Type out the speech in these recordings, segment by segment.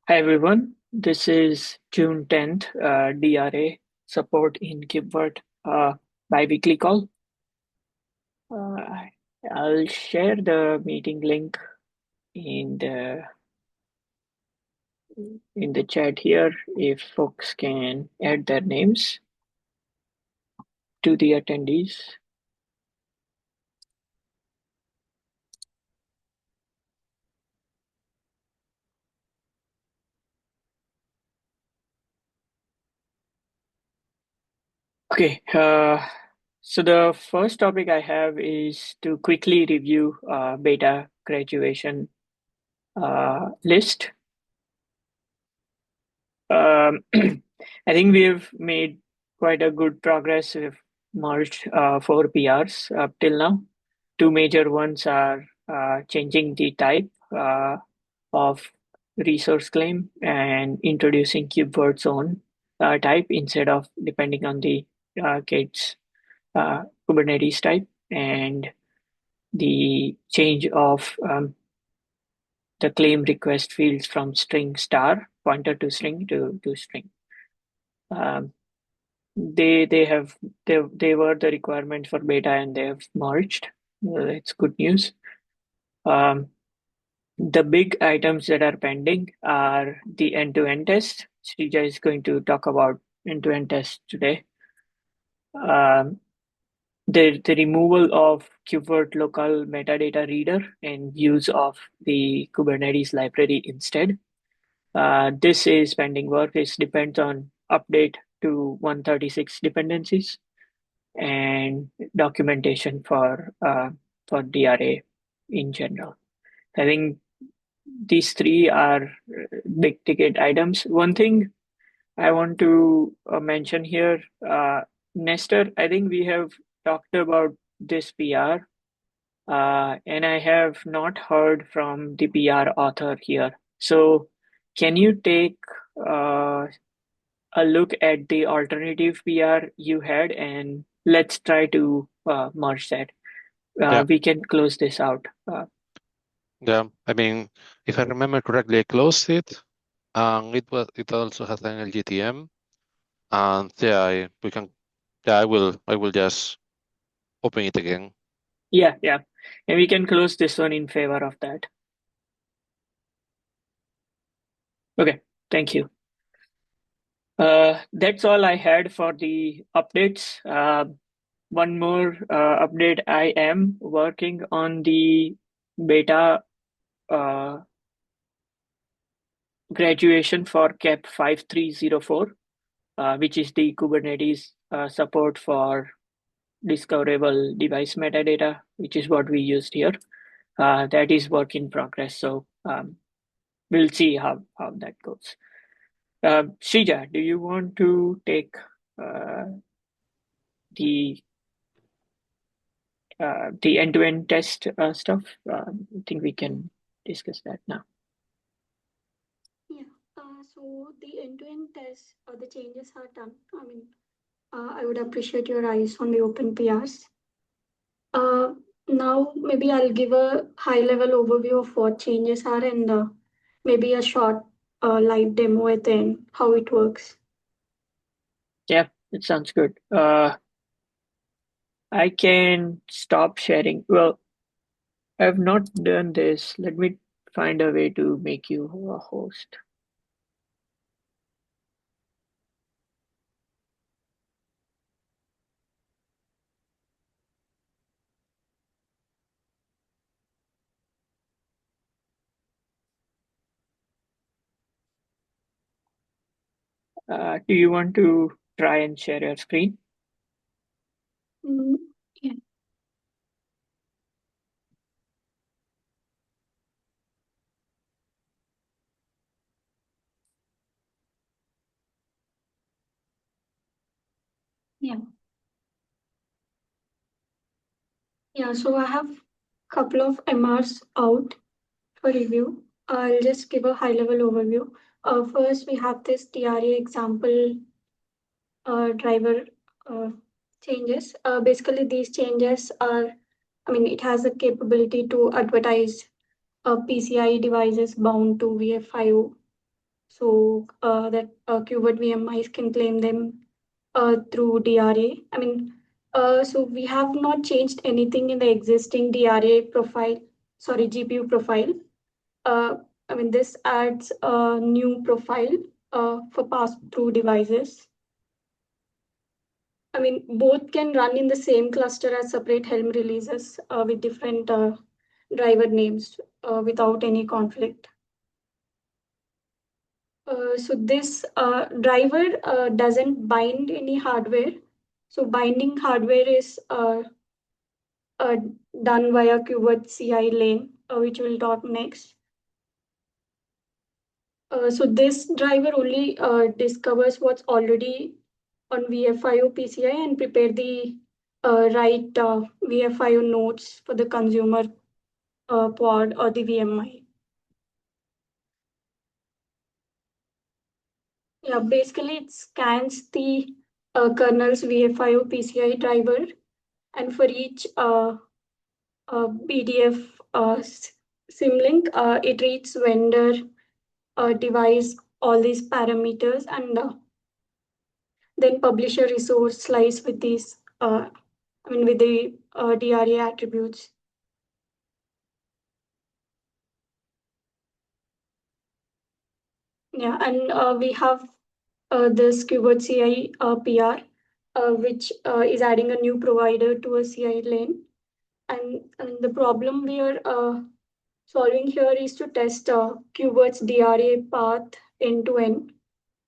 Hi everyone, this is June 10th, DRA support in KubeVirt bi-weekly call. Uh, I'll share the meeting link in the chat here if folks can add their names to the attendees. Okay, so the first topic I have is to quickly review beta graduation list. I think we've made quite a good progress. We've merged 4 PRs up till now. Two major ones are changing the type of resource claim and introducing KubeVirt's own type instead of depending on the Gates Kubernetes type, and the change of the claim request fields from string star pointer to string to string. Um, they were the requirement for beta and they have merged. It's good news. The big items that are pending are the end-to-end test. Srija is going to talk about end-to-end test today. The removal of KubeVirt local metadata reader and use of the Kubernetes library instead. This is pending work. It depends on update to 136 dependencies and documentation for DRA in general. I think these three are big ticket items. One thing I want to mention here, Nestor, I think we have talked about this PR, and I have not heard from the PR author here. So, can you take a look at the alternative PR you had, and let's try to merge that. Yeah, We can close this out. yeah. I mean, if I remember correctly, I closed it, and it also has an LGTM, and yeah, I will just open it again. Yeah, yeah. And we can close this one in favor of that. Okay, thank you. That's all I had for the updates. One more update. I am working on the beta graduation for CAP 5304, which is the Kubernetes support for discoverable device metadata, which is what we used here. That is work in progress. So we'll see how that goes. Shrija, do you want to take the end-to-end test stuff? I think we can discuss that now. Yeah. So the end-to-end test, the changes are done. I would appreciate your eyes on the open PRs. Now maybe I'll give a high-level overview of what changes are and maybe a short live demo at the end, how it works. Yeah, it sounds good. I can stop sharing. Well, I've not done this. Let me find a way to make you a host. Do you want to try and share your screen? Yeah. Yeah. Yeah, so I have a couple of MRs out for review. I'll just give a high-level overview. First, we have this DRA example driver changes. Basically, these changes are, it has the capability to advertise PCI devices bound to VF5 so that KubeVirt VMIs can claim them through DRA. I mean, so we have not changed anything in the existing DRA profile, sorry, GPU profile. Uh, I mean, this adds a new profile for pass-through devices. I mean, both can run in the same cluster as separate Helm releases with different driver names without any conflict. So this driver doesn't bind any hardware. So binding hardware is uh, done via KubeVirt CI lane, which we'll talk next. So this driver only discovers what's already on VFIO PCI and prepare the right VFIO nodes for the consumer pod or the VMI. Yeah, basically it scans the kernel's VFIO PCI driver, and for each BDF symlink, it reads vendor, device, all these parameters, and then publish a resource slice with these, with the DRA attributes. Yeah, and we have this KubeVirt CI PR, which is adding a new provider to a CI lane. And the problem we are solving here is to test KubeVirt's DRA path end to end,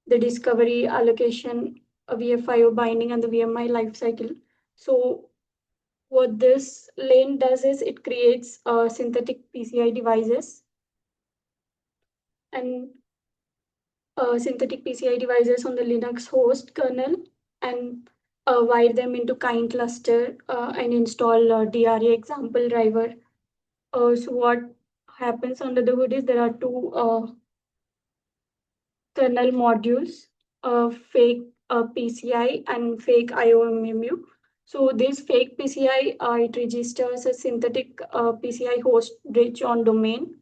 the discovery, allocation, VFIO binding, and the VMI lifecycle. So what this lane does is it creates synthetic PCI devices, and synthetic PCI devices on the Linux host kernel, and wire them into kind cluster and install DRA example driver. So what happens under the hood is there are two kernel modules, fake PCI and fake IOMMU. So this fake PCI, it registers a synthetic PCI host bridge on domain.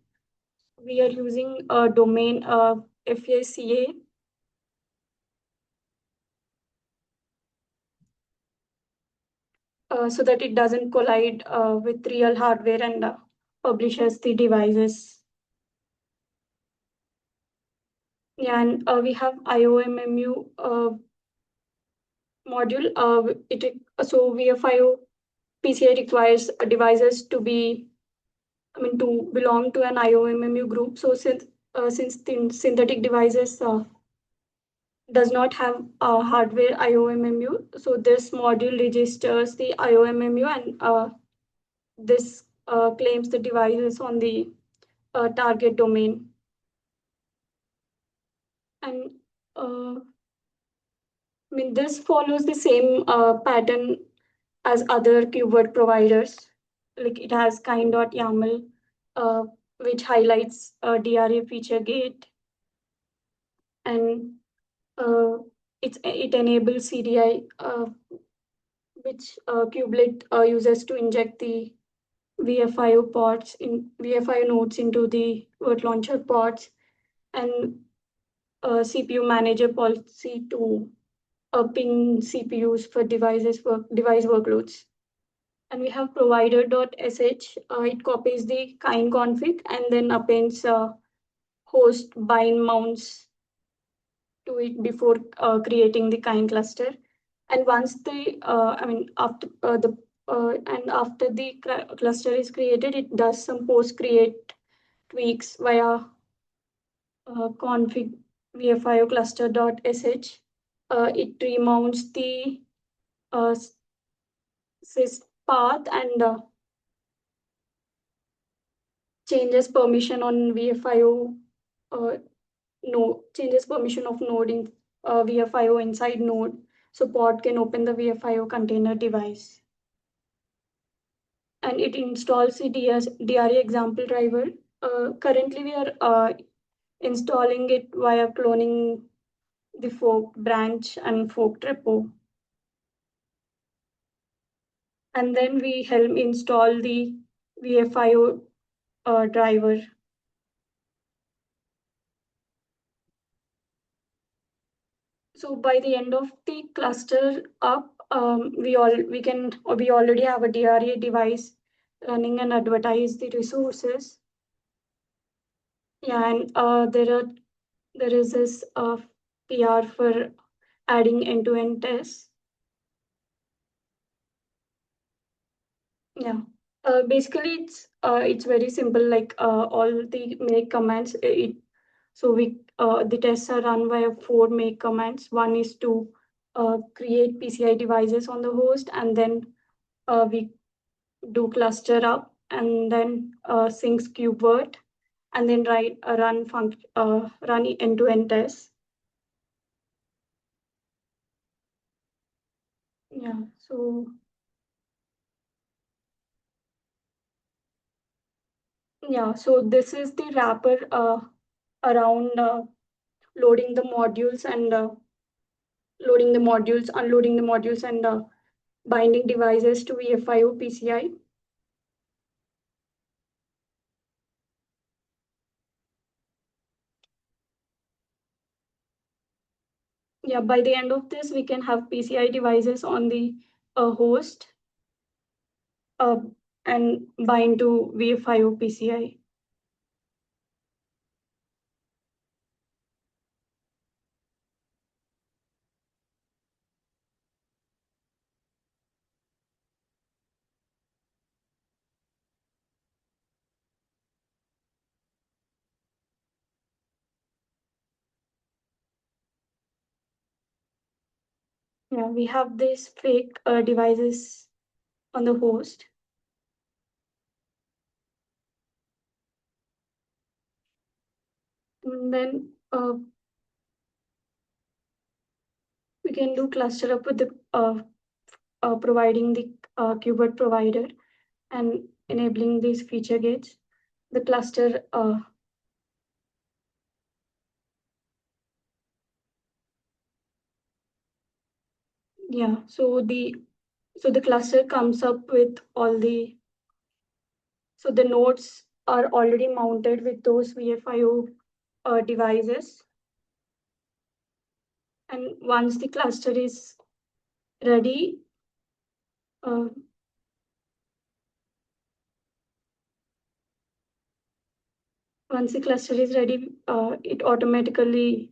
We are using a domain FACA. So that it doesn't collide with real hardware and publishes the devices. Yeah, and we have IOMMU module. So VFIO PCI requires devices to be, to belong to an IOMMU group. So since the synthetic devices does not have hardware IOMMU, so this module registers the IOMMU, and this claims the devices on the target domain. And this follows the same pattern as other KubeVirt providers. Like it has kind.yaml, which highlights DRA feature gate, and it enables CDI, which kubelet uses to inject the VFIO nodes into the Virt launcher pods, and CPU manager policy to ping CPUs for device workloads. And we have provider.sh. It copies the kind config and then appends host bind mounts to it before creating the kind cluster. And once the, after the cluster is created, it does some post create tweaks via config VFIO cluster.sh. It remounts the sys path and changes permission on VFIO changes permission of node in VFIO inside node, so pod can open the VFIO container device. And it installs the DRA example driver. Currently, we are installing it via cloning the forked branch and forked repo. And then we help install the VFIO driver. So by the end of the cluster up, we already have a DRA device running and advertise the resources. Yeah, and there is this PR for adding end-to-end tests. Yeah. Basically, it's very simple. Like all the make commands. The tests are run via 4 make commands. One is to create PCI devices on the host, and then we do cluster up, and then syncs KubeVirt, and then run end-to-end tests. Yeah. So this is the wrapper around loading the modules and unloading the modules, and binding devices to EFIO PCI. Yeah, by the end of this, we can have PCI devices on the host uh, and bind to VFIO PCI. Yeah, we have these fake devices on the host. And then we can do cluster up with the providing the KubeVirt provider and enabling these feature gates. The cluster yeah, so the cluster comes up with all the nodes are already mounted with those VFIO devices. And once the cluster is ready, it automatically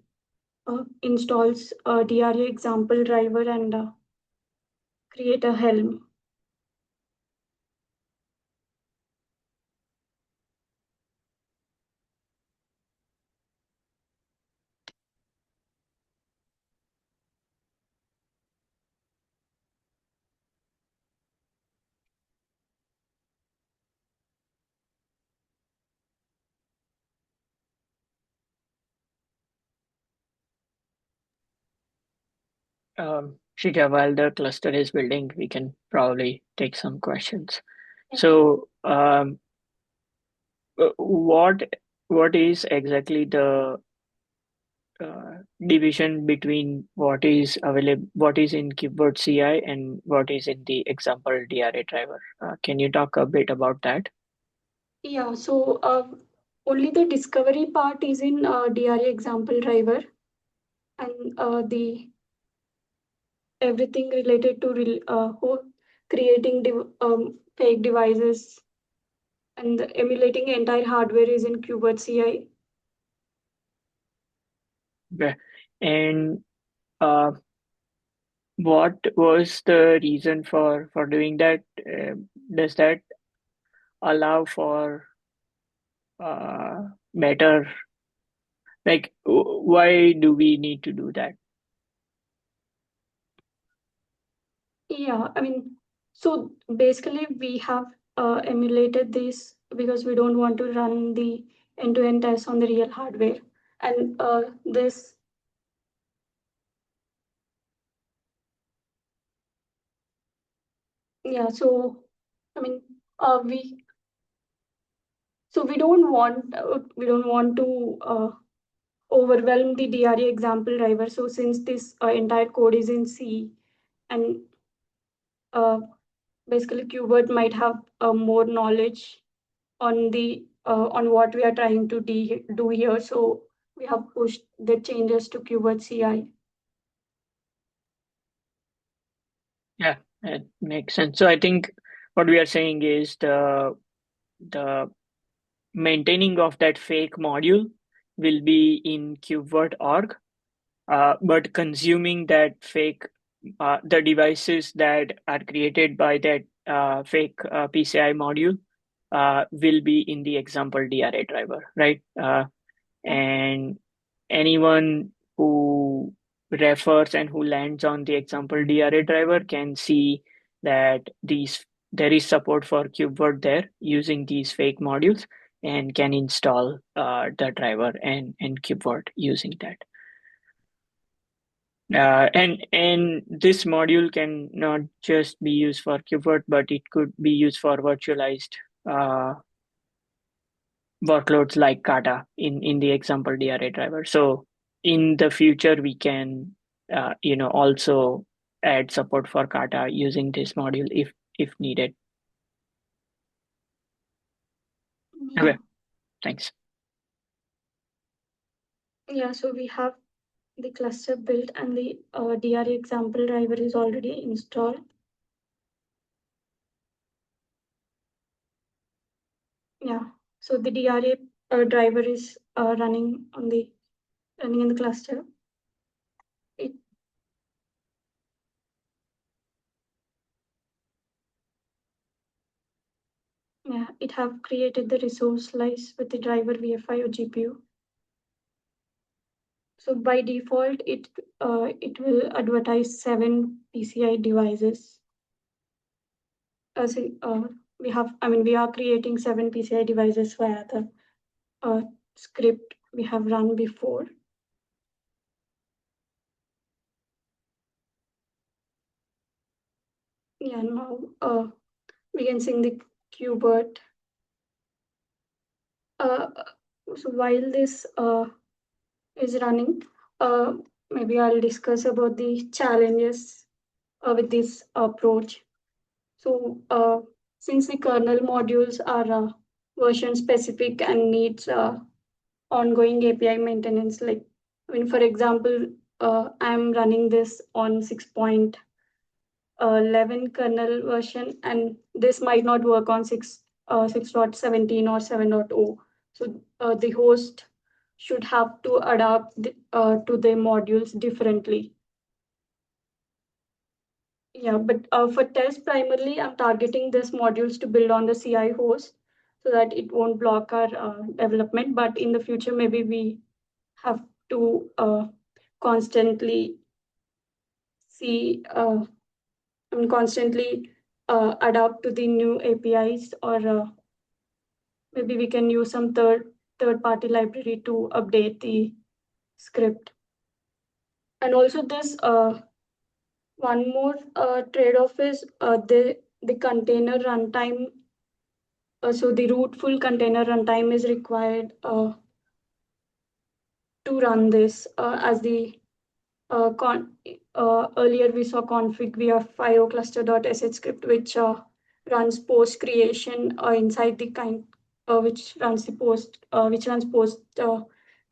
installs a DRA example driver and create a Helm. Shreya, while the cluster is building, we can probably take some questions. So, what is exactly the division between what is available, what is in KubeVirt CI, and what is in the example DRA driver? Can you talk a bit about that? Yeah, so only the discovery part is in DRA example driver, and the everything related to creating fake devices and emulating entire hardware is in KubeVirt CI. Okay. And uh, what was the reason for doing that? Does that allow for better, like why do we need to do that? Yeah, I mean, so basically we have emulated this because we don't want to run the end-to-end tests on the real hardware. And this yeah, so I mean, we we don't want to overwhelm the DRA example driver. So since this entire code is in C, and basically KubeVirt might have more knowledge on what we are trying to do here. So we have pushed the changes to KubeVirt CI. Yeah, it makes sense. So I think what we are saying is the maintaining of that fake module will be in KubeVirt.org, but consuming that fake the devices that are created by that fake PCI module will be in the example DRA driver, right? And anyone who refers and who lands on the example DRA driver can see that there is support for KubeVirt there using these fake modules and can install the driver and KubeVirt using that. And this module can not just be used for KubeVirt, but it could be used for virtualized uh, workloads like Kata in the example DRA driver. So in the future, we can also add support for Kata using this module if needed. Yeah. Okay, thanks. Yeah, so we have the cluster built and the DRA example driver is already installed. Yeah, so the DRA driver is running in the cluster. It have created the resource slice with the driver VFI or GPU. So by default, it will advertise 7 PCI devices. We are creating 7 PCI devices via the script we have run before. Yeah, now we can sing the KubeVirt. So while this is running, maybe I'll discuss about the challenges with this approach. So since the kernel modules are version specific and needs ongoing API maintenance, for example, I'm running this on 6.11 kernel version, and this might not work on 6.17 or 7.0. So the host should have to adapt to the modules differently. Yeah, but for test primarily, I'm targeting these modules to build on the CI host so that it won't block our development. But in the future, maybe we have to constantly see, constantly adapt to the new APIs, or maybe we can use some third-party library to update the script. And also this one more trade-off is the container runtime. So the rootful container runtime is required to run this as the earlier we saw config via FIO cluster.sh script, which runs post creation inside the kind, which runs post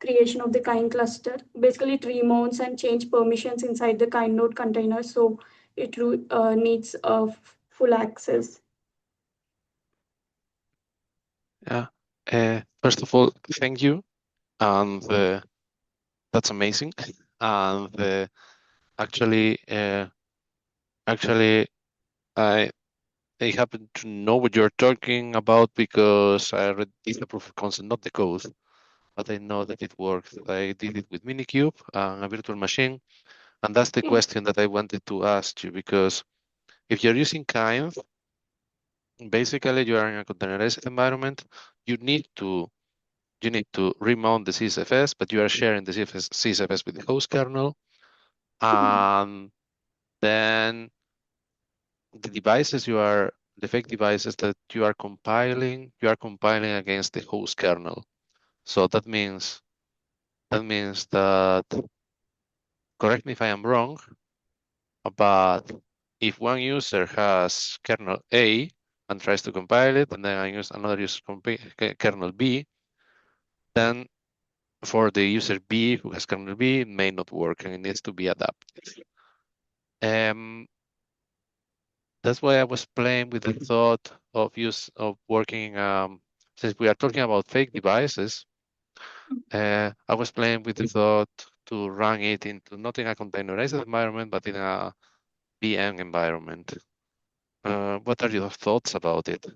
creation of the kind cluster. Basically, it remounts and change permissions inside the kind node container, so it needs full access. Yeah. First of all, thank you, and that's amazing. And actually, I happen to know what you're talking about because I read the proof of concept, not the code, but I know that it works. I did it with Minikube and a virtual machine, and that's the question that I wanted to ask you, because if you're using Kind, basically you are in a containerized environment. You need to remount the CSFS, but you are sharing the CSFS with the host kernel, and then the fake devices that you are compiling against the host kernel. So that means that, correct me if I am wrong, but if one user has kernel A and tries to compile it, and then another user kernel B, then for the user B who has kernel B, it may not work and it needs to be adapted. That's why I was playing with the thought of working. Since we are talking about fake devices, I was playing with the thought to run it into not in a containerized environment, but in a VM environment. What are your thoughts about it?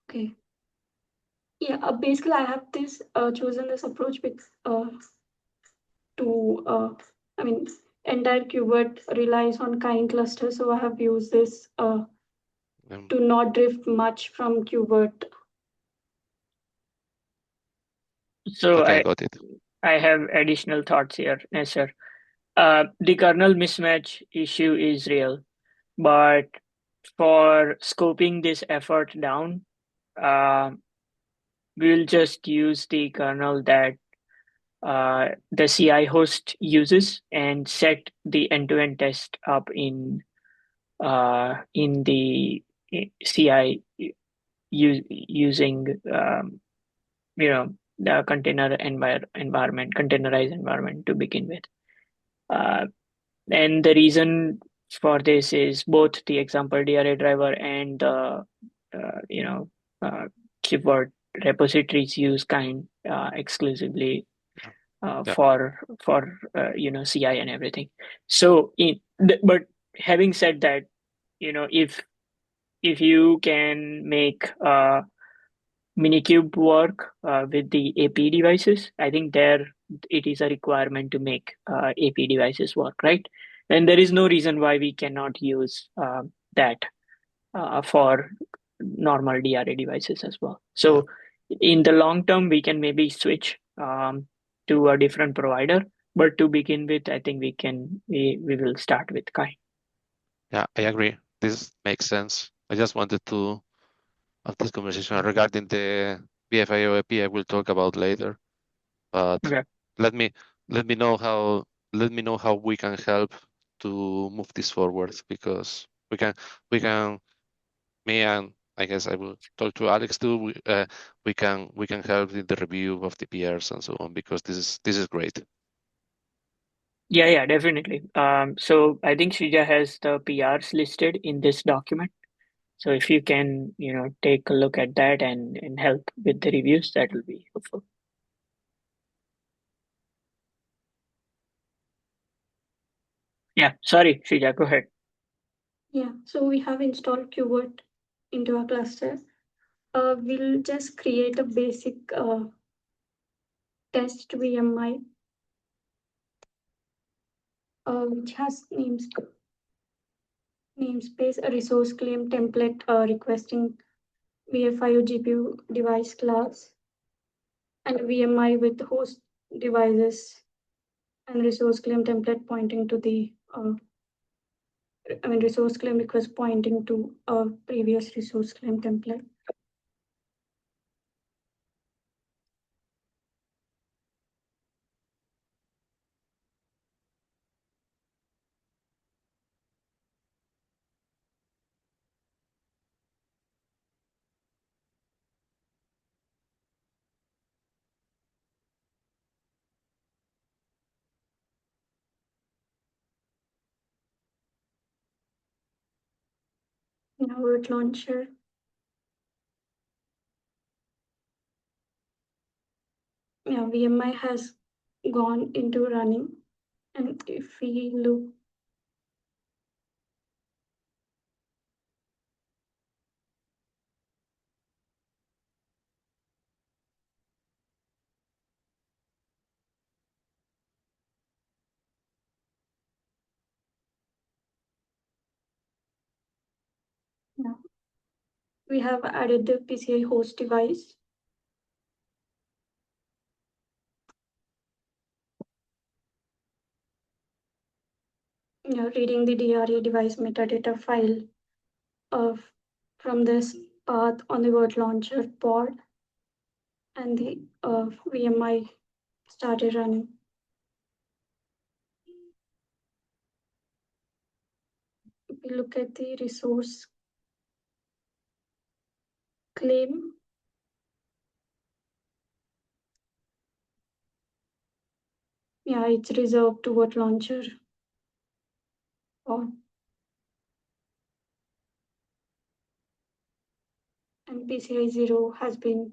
Okay. Yeah, basically I have this chosen this approach with to I mean entire KubeVirt relies on kind cluster, so I have used this to not drift much from KubeVirt. So Okay, got it. I have additional thoughts here, Nasser. The kernel mismatch issue is real, but for scoping this effort down, uh, we'll just use the kernel that the CI host uses and set the end-to-end test up in the CI using the containerized environment to begin with. And the reason for this is both the example DRA driver and the uh, KubeVirt repositories use kind exclusively Yeah, for CI and everything. So, but having said that, if you can make Minikube work with the AP devices, I think there it is a requirement to make AP devices work, right? And there is no reason why we cannot use that for normal DRA devices as well. yeah, So in the long term, we can maybe switch to a different provider. But to begin with, I think we will start with Kai. yeah. I agree. This makes sense. I just wanted to have this conversation regarding the BFIO AP. I will talk about later, but Okay. let me let me know how we can help to move this forward, because we can me and I guess I will talk to Alex too. We can help with the review of the PRs and so on, because this is great. Yeah, definitely. So I think Shrija has the PRs listed in this document. So if you can, take a look at that and help with the reviews, that will be helpful. Yeah, sorry, Shrija, go ahead. Yeah, so we have installed KubeVirt into our cluster. We'll just create a basic test VMI, which has namespace, a resource claim template requesting VFIO GPU device class, and VMI with host devices, and resource claim template pointing to the resource claim request pointing to a previous resource claim template. Now Virt launcher. Yeah, VMI has gone into running. And if we look, now we have added the PCI host device. Reading the DRA device metadata file of from this path on the Virt launcher pod, and the VMI started running. If we look at the resource claim, it's reserved to Virt launcher. or and PCI 0 has been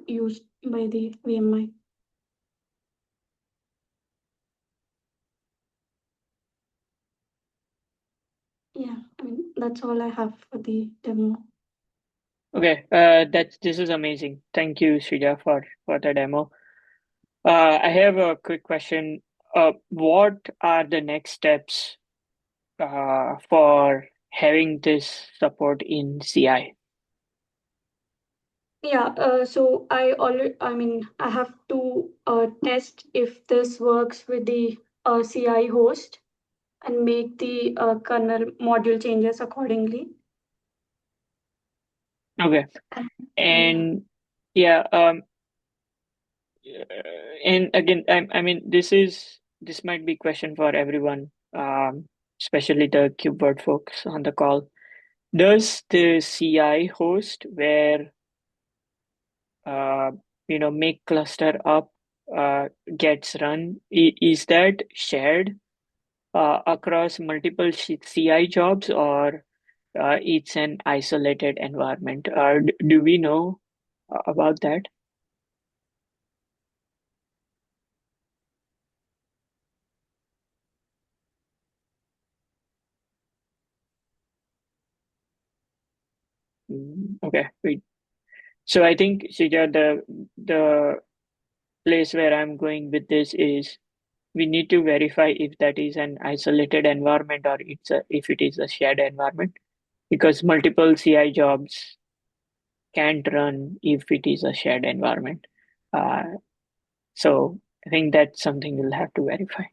used by the VMI. Yeah, I mean, that's all I have for the demo. Okay, this is amazing. Thank you, Shrija, for the demo. I have a quick question. What are the next steps for having this support in CI? Yeah, so I mean, I have to test if this works with the CI host and make the kernel module changes accordingly. Okay, and yeah, and again, I mean, this might be question for everyone, especially the KubeVirt folks on the call. Does the CI host where uh, make cluster up gets run, is that shared across multiple CI jobs, or it's an isolated environment? Do we know about that? Okay, wait. So I think, Sija, the place where I'm going with this is we need to verify if that is an isolated environment or if it is a shared environment, because multiple CI jobs can't run if it is a shared environment. Uh, so I think that's something we'll have to verify.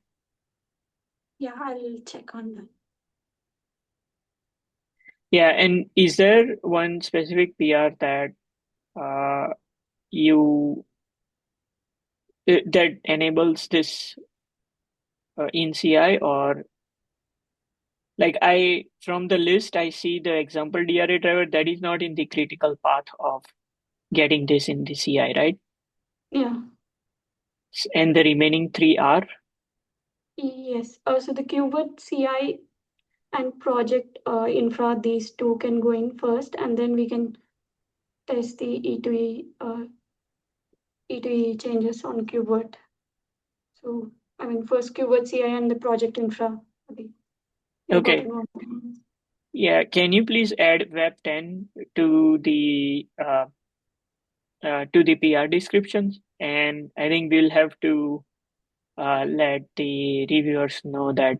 Yeah, I'll check on that. Yeah, and is there one specific PR that you that enables this in CI, or like from the list I see the example DRA driver that is not in the critical path of getting this in the CI, right? Yeah. And the remaining three are? Yes. So the KubeVirt CI and project infra, these two can go in first, and then we can test the E2E changes on KubeVirt. So, I mean, first KubeVirt CI and the project infra are the Okay. important ones. Yeah, can you please add Web 10 to the PR descriptions? And I think we'll have to let the reviewers know that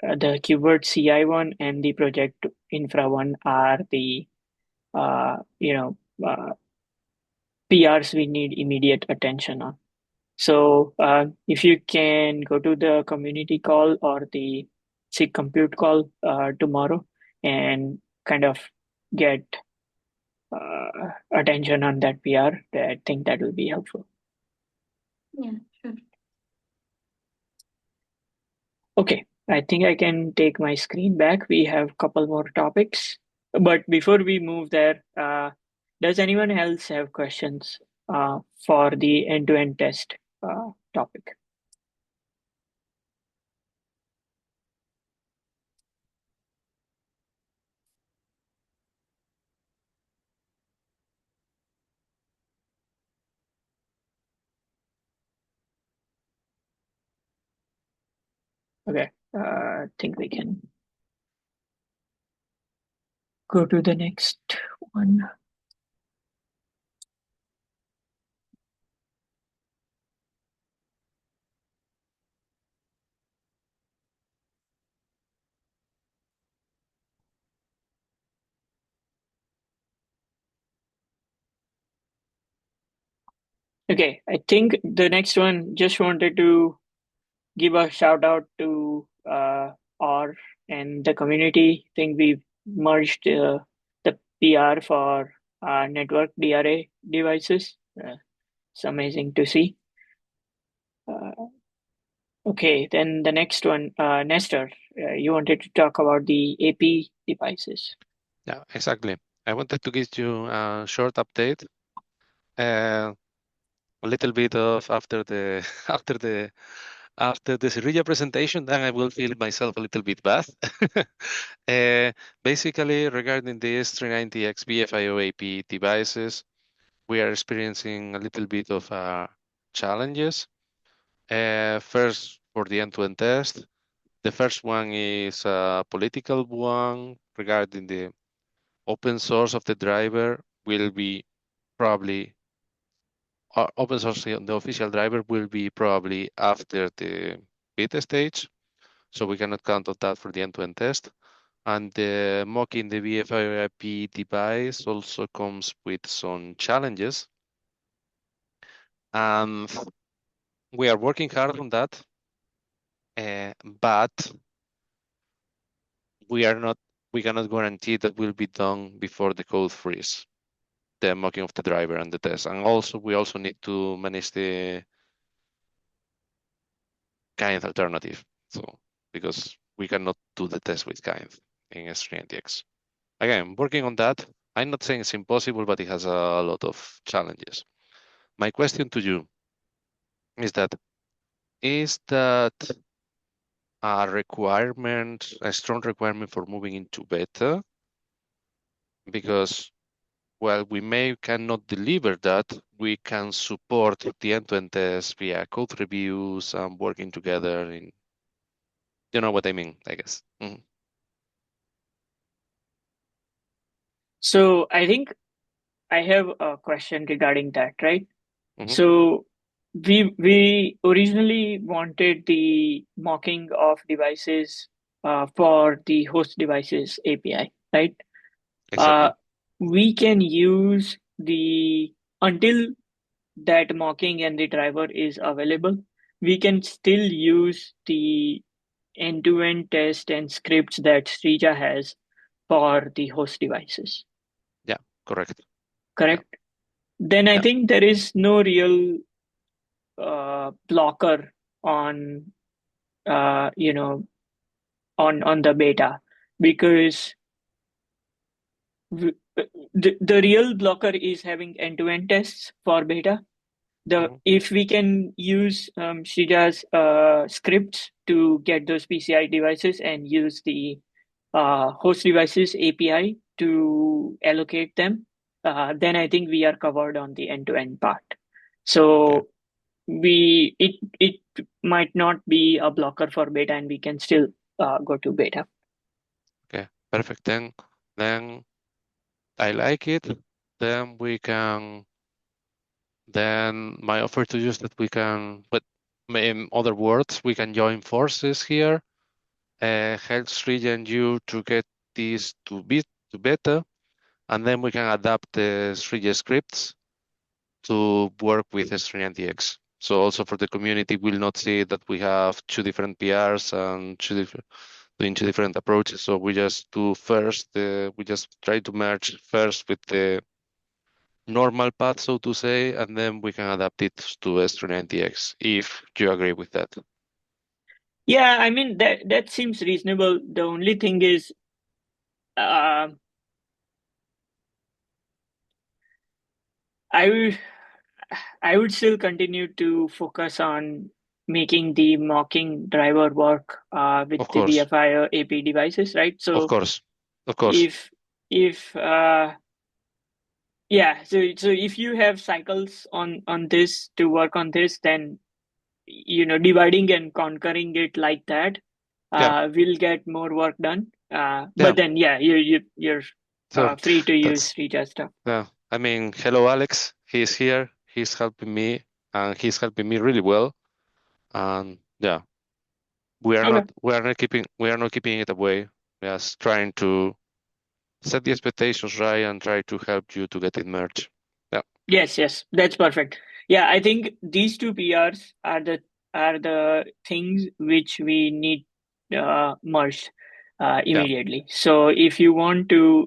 the keyword CI one and the project infra one are the PRs we need immediate attention on. So if you can go to the community call or the SIG compute call tomorrow and kind of get attention on that PR, I think that will be helpful. Yeah, sure. Okay, I think I can take my screen back. We have a couple more topics. But before we move there, does anyone else have questions for the end-to-end test topic? Okay, I think we can go to the next one. Okay, I think the next one, just wanted to give a shout out to R and the community. I think we've merged the PR for network DRA devices. It's amazing to see. Okay, then the next one, Nestor, you wanted to talk about the AP devices. Yeah, exactly. I wanted to give you a short update, a little bit of after the after the Cerilla presentation, then I will feel myself a little bit bad. Basically, regarding the S390X BFIO AP devices, we are experiencing a little bit of challenges. First, for the end-to-end test, the first one is a political one regarding the open source of the driver will be probably open source, the official driver will be probably after the beta stage, so we cannot count on that for the end-to-end test. And mocking the BFIOIP device also comes with some challenges, and we are working hard on that, but we cannot guarantee that will be done before the code freeze, the mocking of the driver and the test. And also, we also need to manage the kind alternative. So because we cannot do the test with kind in S390X. Again, working on that. I'm not saying it's impossible, but it has a lot of challenges. My question to you is that a requirement, a strong requirement for moving into beta? Because while we cannot deliver that, we can support the end-to-end test via code reviews and working together in, you know what I mean, I guess. Mm-hmm. So I think I have a question regarding that, right? Mm-hmm. So we originally wanted the mocking of devices for the host devices API, right? Exactly. We can use until that mocking and the driver is available, we can still use the end-to-end test and scripts that Srija has for the host devices. Yeah, correct. Correct? Yeah. Then I think there is no real blocker on on the beta, because the real blocker is having end-to-end tests for beta. If we can use Srija's scripts to get those PCI devices and use the host devices API to allocate them, then I think we are covered on the end-to-end part. So it might not be a blocker for beta, and we can still go to beta. Okay, perfect. Then I like it. Then my offer to you is that we can, but in other words, we can join forces here, help Srija and you to get this to beta, and then we can adapt the Srija scripts to work with S390X. So also for the community, we'll not see that we have two different PRs and doing two different approaches. So we just do first, we just try to merge first with the normal path, so to say, and then we can adapt it to S390X, if you agree with that. Yeah, I mean, that seems reasonable. The only thing is, I would still continue to focus on making the mocking driver work with Of the course, BFI AP devices, right? of So course, of course. if yeah, so if you have cycles on this to work on this, then dividing and conquering it like that Yeah, will get more work done. yeah. But then yeah, you're So free to use that's Rita stuff. yeah. I mean, hello, Alex. He's here. He's helping me, and he's helping me really well. And yeah, we are Okay. not keeping it away. We are just trying to set the expectations right and try to help you to get it merged. Yeah. Yes, that's perfect. Yeah, I think these two PRs are the things which we need merged immediately. So if you want to,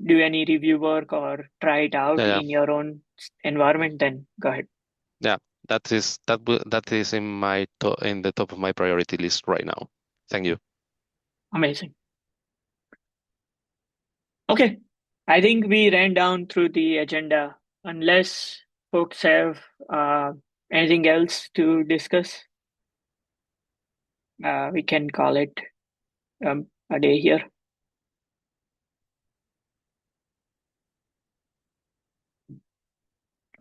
do any review work or try it out Yeah. in your own environment, then go ahead. Yeah, that is in the top of my priority list right now. Thank you. Amazing. Okay, I think we ran down through the agenda. Unless folks have Anything else to discuss? We can call it a day here.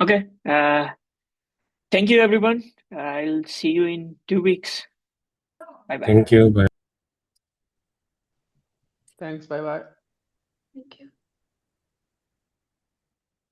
Okay. Thank you, everyone. I'll see you in 2 weeks. Bye-bye. Thank you. Bye. Thanks. Bye-bye. Thank you.